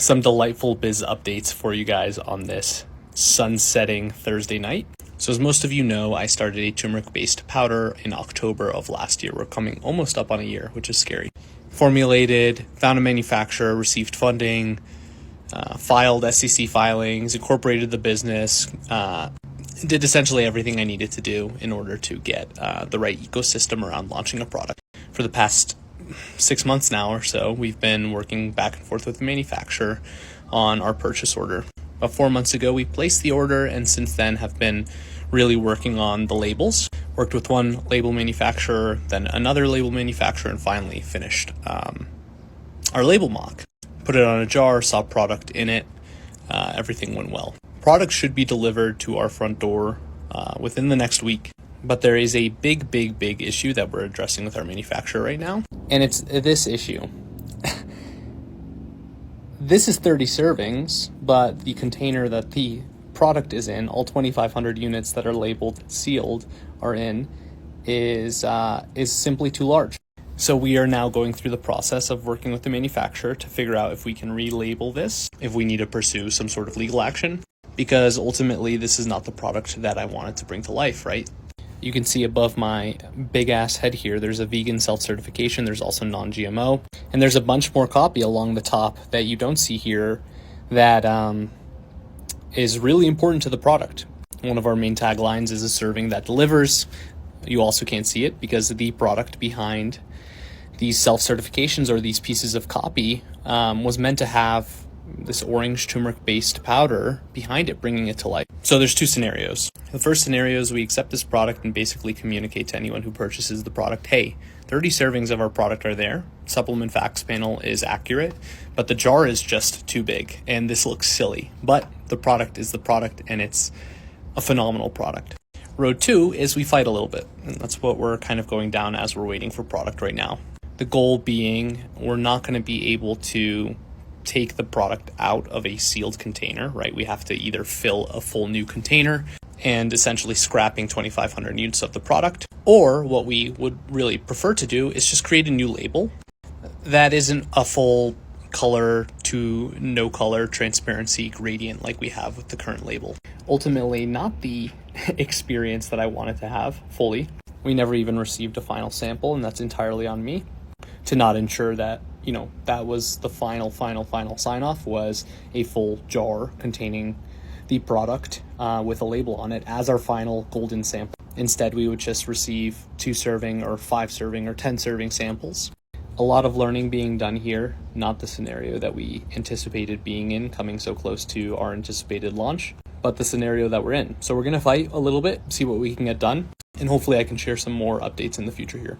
some delightful biz updates for you guys on this sun-setting Thursday night. So as most of you know, I started a turmeric-based powder in October of last year. We're coming almost up on a year, which is scary. Formulated, found a manufacturer, received funding, filed SEC filings, incorporated the business, did essentially everything I needed to do in order to get the right ecosystem around launching a product. For the past 6 months now or so, we've been working back and forth with the manufacturer on our purchase order. About 4 months ago, we placed the order, and since then have been really working on the labels. Worked with one label manufacturer, then another label manufacturer, and finally finished our label mock. Put it on a jar, saw product in it, everything went well. Product should be delivered to our front door within the next week. But there is a big issue that we're addressing with our manufacturer right now. And it's this issue. This is 30 servings, but the container that the product is in, all 2,500 units that are labeled sealed are in, is simply too large. So we are now going through the process of working with the manufacturer to figure out if we can relabel this, if we need to pursue some sort of legal action, because ultimately this is not the product that I wanted to bring to life, right? You can see above my big ass head here, there's a vegan self-certification, there's also non-GMO, and there's a bunch more copy along the top that you don't see here that is really important to the product. One of our main taglines is a serving that delivers. You also can't see it because the product behind these self-certifications or these pieces of copy was meant to have this orange turmeric-based powder behind it, bringing it to life. So there's two scenarios. The first scenario is we accept this product and basically communicate to anyone who purchases the product, hey, 30 servings of our product are there, supplement facts panel is accurate, but the jar is just too big and this looks silly. But the product is the product and it's a phenomenal product. Road 2 is we fight a little bit, and that's what we're kind of going down as we're waiting for product right now. The goal being we're not going to be able to take the product out of a sealed container, right? We have to either fill a full new container and essentially scrapping 2,500 units of the product, or what we would really prefer to do is just create a new label that isn't a full color to no color transparency gradient like we have with the current label. Ultimately, not the experience that I wanted to have fully. We never even received a final sample, and that's entirely on me to not ensure that that was the final sign off, was a full jar containing the product with a label on it as our final golden sample. Instead, we would just receive 2 serving or 5 serving or 10 serving samples. A lot of learning being done here, not the scenario that we anticipated being in, coming so close to our anticipated launch, but the scenario that we're in. So we're going to fight a little bit, see what we can get done, and hopefully I can share some more updates in the future here.